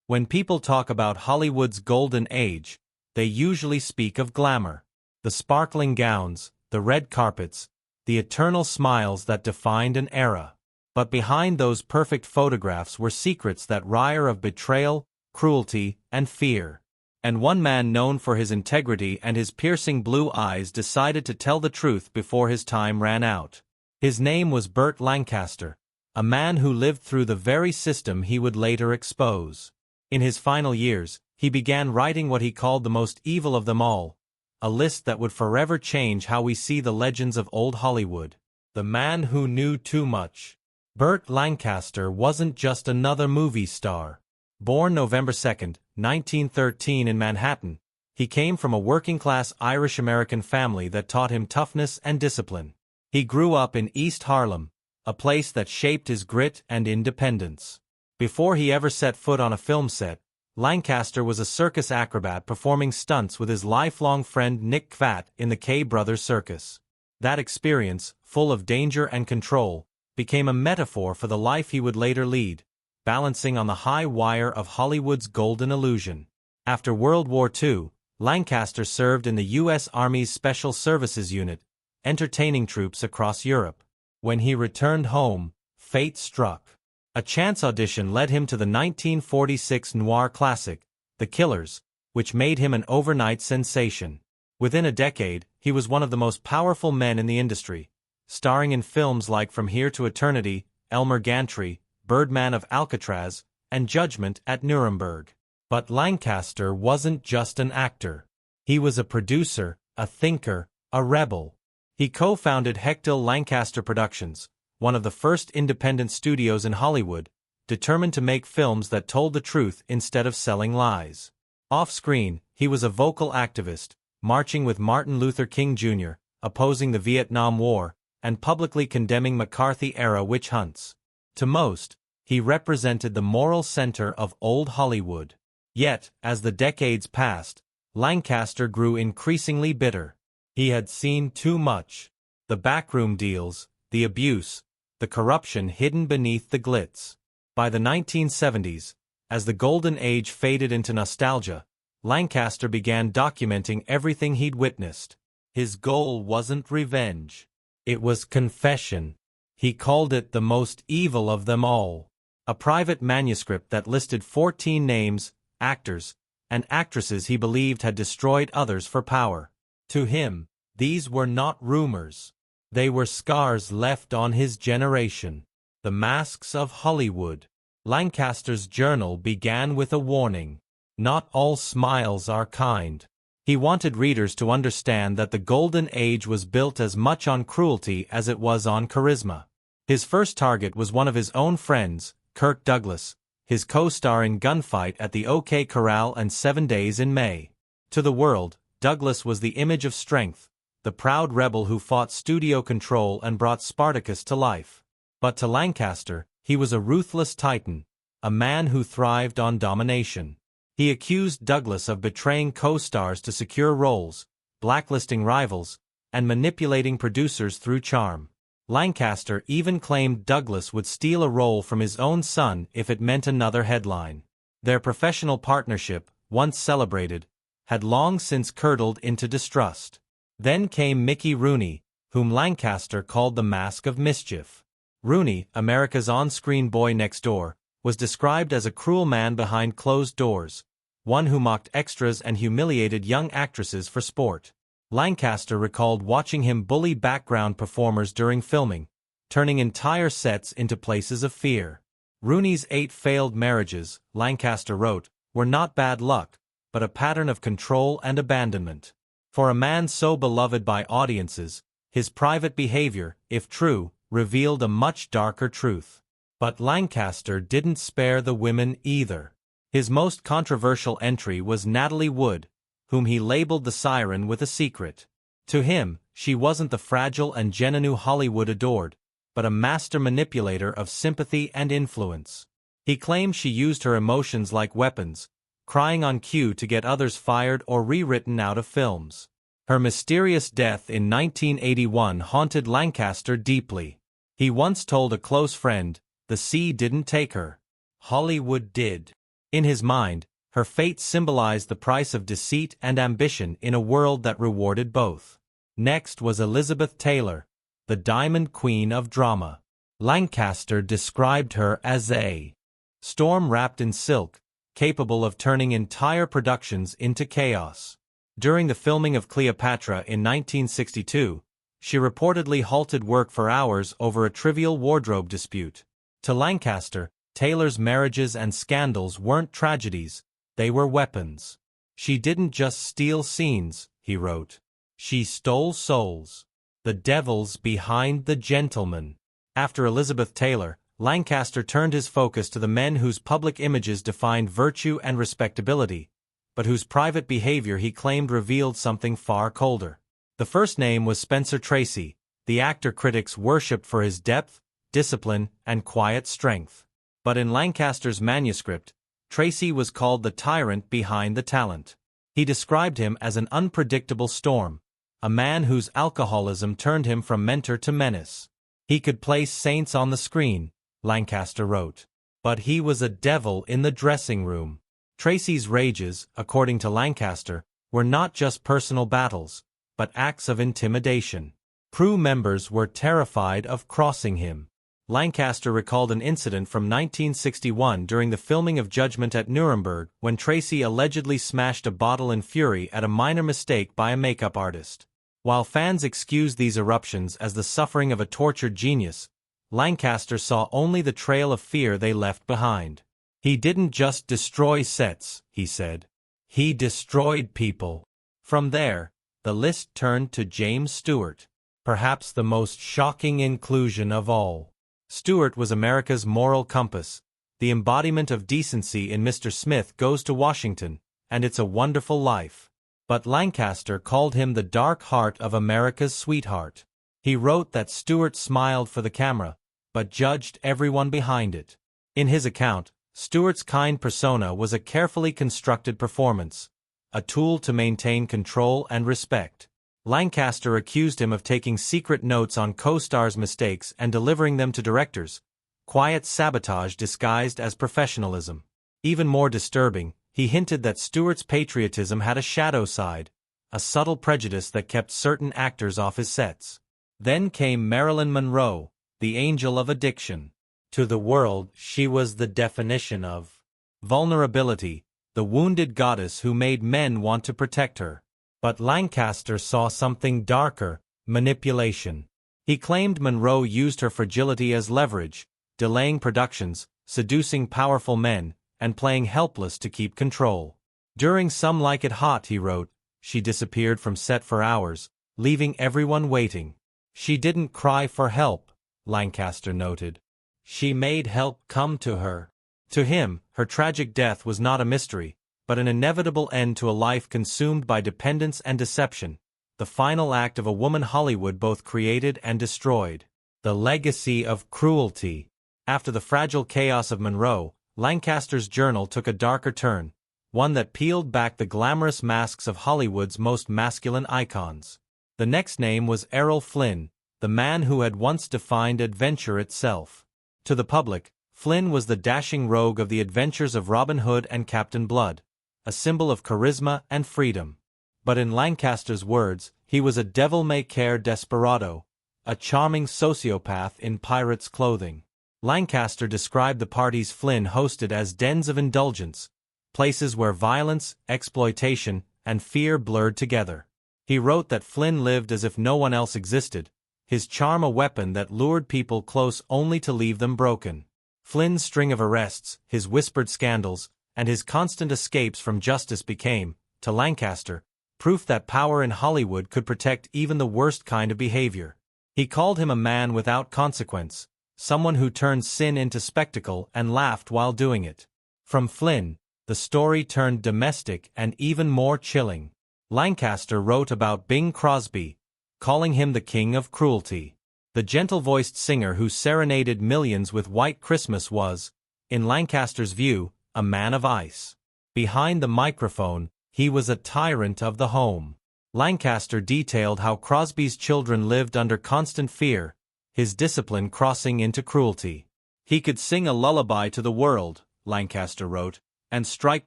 When people talk about Hollywood's golden age, they usually speak of glamour. The sparkling gowns, the red carpets, the eternal smiles that defined an era. But behind those perfect photographs were secrets that wrire of betrayal, cruelty, and fear. And one man known for his integrity and his piercing blue eyes decided to tell the truth before his time ran out. His name was Burt Lancaster, a man who lived through the very system he would later expose. In his final years, he began writing what he called the most evil of them all, a list that would forever change how we see the legends of old Hollywood. The man who knew too much. Burt Lancaster wasn't just another movie star. Born November 2, 1913 in Manhattan, he came from a working-class Irish-American family that taught him toughness and discipline. He grew up in East Harlem, a place that shaped his grit and independence. Before he ever set foot on a film set, Lancaster was a circus acrobat performing stunts with his lifelong friend Nick Kvat in the K Brothers Circus. That experience, full of danger and control, became a metaphor for the life he would later lead, balancing on the high wire of Hollywood's golden illusion. After World War II, Lancaster served in the U.S. Army's Special Services Unit, entertaining troops across Europe. When he returned home, fate struck. A chance audition led him to the 1946 noir classic, The Killers, which made him an overnight sensation. Within a decade, he was one of the most powerful men in the industry, starring in films like From Here to Eternity, Elmer Gantry, Birdman of Alcatraz, and Judgment at Nuremberg. But Lancaster wasn't just an actor. He was a producer, a thinker, a rebel. He co-founded Hechtel Lancaster Productions, one of the first independent studios in Hollywood, determined to make films that told the truth instead of selling lies. Off-screen, he was a vocal activist, marching with Martin Luther King Jr., opposing the Vietnam War, and publicly condemning McCarthy-era witch hunts. To most, he represented the moral center of old Hollywood. Yet, as the decades passed, Lancaster grew increasingly bitter. He had seen too much. The backroom deals, the abuse, the corruption hidden beneath the glitz. By the 1970s, as the golden age faded into nostalgia, Lancaster began documenting everything he'd witnessed. His goal wasn't revenge. It was confession. He called it the most evil of them all. A private manuscript that listed 14 names, actors, and actresses he believed had destroyed others for power. To him, these were not rumors. They were scars left on his generation. The masks of Hollywood. Lancaster's journal began with a warning. Not all smiles are kind. He wanted readers to understand that the golden age was built as much on cruelty as it was on charisma. His first target was one of his own friends, Kirk Douglas, his co-star in Gunfight at the OK Corral and 7 Days in May. To the world, Douglas was the image of strength, the proud rebel who fought studio control and brought Spartacus to life. But to Lancaster, he was a ruthless titan, a man who thrived on domination. He accused Douglas of betraying co-stars to secure roles, blacklisting rivals, and manipulating producers through charm. Lancaster even claimed Douglas would steal a role from his own son if it meant another headline. Their professional partnership, once celebrated, had long since curdled into distrust. Then came Mickey Rooney, whom Lancaster called the Mask of Mischief. Rooney, America's on-screen boy next door, was described as a cruel man behind closed doors, one who mocked extras and humiliated young actresses for sport. Lancaster recalled watching him bully background performers during filming, turning entire sets into places of fear. Rooney's 8 failed marriages, Lancaster wrote, were not bad luck, but a pattern of control and abandonment. For a man so beloved by audiences, his private behavior, if true, revealed a much darker truth. But Lancaster didn't spare the women either. His most controversial entry was Natalie Wood, whom he labeled the siren with a secret. To him, she wasn't the fragile and ingenue Hollywood adored, but a master manipulator of sympathy and influence. He claimed she used her emotions like weapons, crying on cue to get others fired or rewritten out of films. Her mysterious death in 1981 haunted Lancaster deeply. He once told a close friend, "The sea didn't take her. Hollywood did." In his mind, her fate symbolized the price of deceit and ambition in a world that rewarded both. Next was Elizabeth Taylor, the Diamond Queen of drama. Lancaster described her as a storm wrapped in silk, capable of turning entire productions into chaos. During the filming of Cleopatra in 1962, she reportedly halted work for hours over a trivial wardrobe dispute. To Lancaster, Taylor's marriages and scandals weren't tragedies, they were weapons. She didn't just steal scenes, he wrote. She stole souls. The devil's behind the gentleman. After Elizabeth Taylor, Lancaster turned his focus to the men whose public images defined virtue and respectability, but whose private behavior he claimed revealed something far colder. The first name was Spencer Tracy, the actor critics worshipped for his depth, discipline, and quiet strength. But in Lancaster's manuscript, Tracy was called the tyrant behind the talent. He described him as an unpredictable storm, a man whose alcoholism turned him from mentor to menace. He could play saints on the screen, Lancaster wrote, but he was a devil in the dressing room. Tracy's rages, according to Lancaster, were not just personal battles, but acts of intimidation. Crew members were terrified of crossing him. Lancaster recalled an incident from 1961 during the filming of Judgment at Nuremberg when Tracy allegedly smashed a bottle in fury at a minor mistake by a makeup artist. While fans excused these eruptions as the suffering of a tortured genius, Lancaster saw only the trail of fear they left behind. He didn't just destroy sets, he said. He destroyed people. From there, the list turned to James Stewart, perhaps the most shocking inclusion of all. Stewart was America's moral compass, the embodiment of decency in Mr. Smith Goes to Washington, and It's a Wonderful Life. But Lancaster called him the dark heart of America's sweetheart. He wrote that Stewart smiled for the camera, but judged everyone behind it. In his account, Stewart's kind persona was a carefully constructed performance, a tool to maintain control and respect. Lancaster accused him of taking secret notes on co-stars' mistakes and delivering them to directors, quiet sabotage disguised as professionalism. Even more disturbing, he hinted that Stewart's patriotism had a shadow side, a subtle prejudice that kept certain actors off his sets. Then came Marilyn Monroe, the angel of addiction. To the world, she was the definition of vulnerability, the wounded goddess who made men want to protect her. But Lancaster saw something darker, manipulation. He claimed Monroe used her fragility as leverage, delaying productions, seducing powerful men, and playing helpless to keep control. During Some Like It Hot, he wrote, she disappeared from set for hours, leaving everyone waiting. She didn't cry for help, Lancaster noted. She made help come to her. To him, her tragic death was not a mystery, but an inevitable end to a life consumed by dependence and deception, the final act of a woman Hollywood both created and destroyed. The legacy of cruelty. After the fragile chaos of Monroe, Lancaster's journal took a darker turn, one that peeled back the glamorous masks of Hollywood's most masculine icons. The next name was Errol Flynn, the man who had once defined adventure itself. To the public, Flynn was the dashing rogue of the adventures of Robin Hood and Captain Blood, a symbol of charisma and freedom. But in Lancaster's words, he was a devil-may-care desperado, a charming sociopath in pirate's clothing. Lancaster described the parties Flynn hosted as dens of indulgence, places where violence, exploitation, and fear blurred together. He wrote that Flynn lived as if no one else existed, his charm a weapon that lured people close only to leave them broken. Flynn's string of arrests, his whispered scandals, and his constant escapes from justice became, to Lancaster, proof that power in Hollywood could protect even the worst kind of behavior. He called him a man without consequence, someone who turned sin into spectacle and laughed while doing it. From Flynn, the story turned domestic and even more chilling. Lancaster wrote about Bing Crosby, calling him the king of cruelty. The gentle-voiced singer who serenaded millions with White Christmas was, in Lancaster's view, a man of ice. Behind the microphone, he was a tyrant of the home. Lancaster detailed how Crosby's children lived under constant fear, his discipline crossing into cruelty. He could sing a lullaby to the world, Lancaster wrote, and strike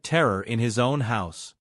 terror in his own house.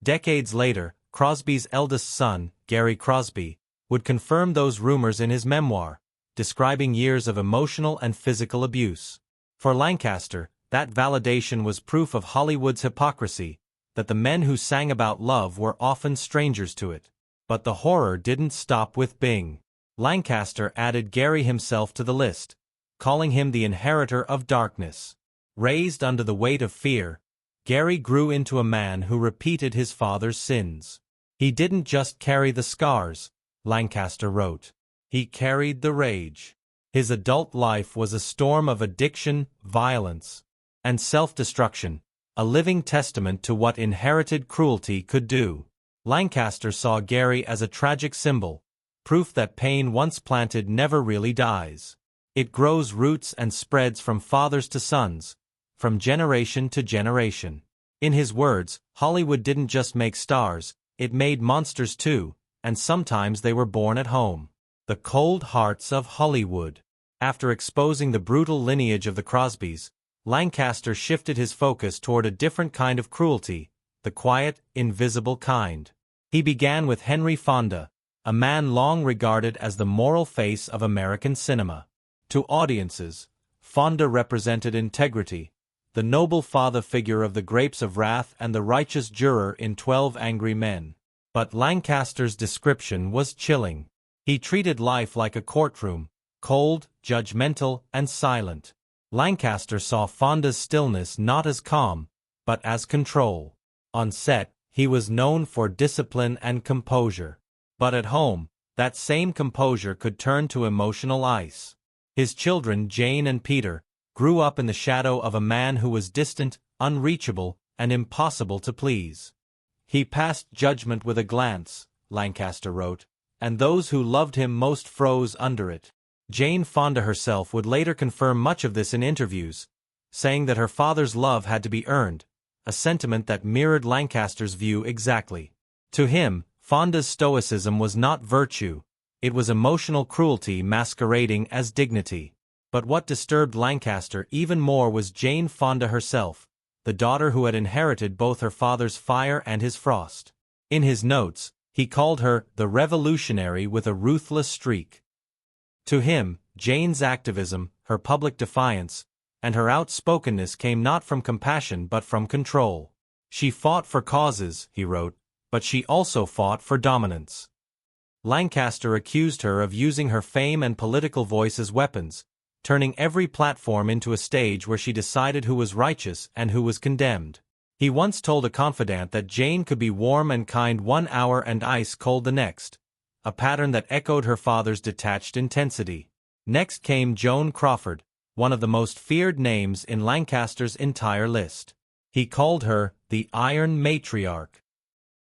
Decades later, Crosby's eldest son, Gary Crosby, would confirm those rumors in his memoir, describing years of emotional and physical abuse. For Lancaster, that validation was proof of Hollywood's hypocrisy, that the men who sang about love were often strangers to it. But the horror didn't stop with Bing. Lancaster added Gary himself to the list, calling him the inheritor of darkness. Raised under the weight of fear, Gary grew into a man who repeated his father's sins. He didn't just carry the scars, Lancaster wrote. He carried the rage. His adult life was a storm of addiction, violence, and self-destruction, a living testament to what inherited cruelty could do. Lancaster saw Gary as a tragic symbol, proof that pain once planted never really dies. It grows roots and spreads from fathers to sons, from generation to generation. In his words, Hollywood didn't just make stars, it made monsters too, and sometimes they were born at home. The cold hearts of Hollywood. After exposing the brutal lineage of the Crosbys, Lancaster shifted his focus toward a different kind of cruelty, the quiet, invisible kind. He began with Henry Fonda, a man long regarded as the moral face of American cinema. To audiences, Fonda represented integrity, the noble father figure of The Grapes of Wrath and the righteous juror in 12 Angry Men. But Lancaster's description was chilling. He treated life like a courtroom, cold, judgmental, and silent. Lancaster saw Fonda's stillness not as calm, but as control. On set, he was known for discipline and composure. But at home, that same composure could turn to emotional ice. His children, Jane and Peter, grew up in the shadow of a man who was distant, unreachable, and impossible to please. He passed judgment with a glance, Lancaster wrote, and those who loved him most froze under it. Jane Fonda herself would later confirm much of this in interviews, saying that her father's love had to be earned, a sentiment that mirrored Lancaster's view exactly. To him, Fonda's stoicism was not virtue, it was emotional cruelty masquerading as dignity. But what disturbed Lancaster even more was Jane Fonda herself, the daughter who had inherited both her father's fire and his frost. In his notes, he called her the revolutionary with a ruthless streak. To him, Jane's activism, her public defiance, and her outspokenness came not from compassion but from control. She fought for causes, he wrote, but she also fought for dominance. Lancaster accused her of using her fame and political voice as weapons, turning every platform into a stage where she decided who was righteous and who was condemned. He once told a confidant that Jane could be warm and kind 1 hour and ice cold the next, a pattern that echoed her father's detached intensity. Next came Joan Crawford, one of the most feared names in Lancaster's entire list. He called her the Iron Matriarch.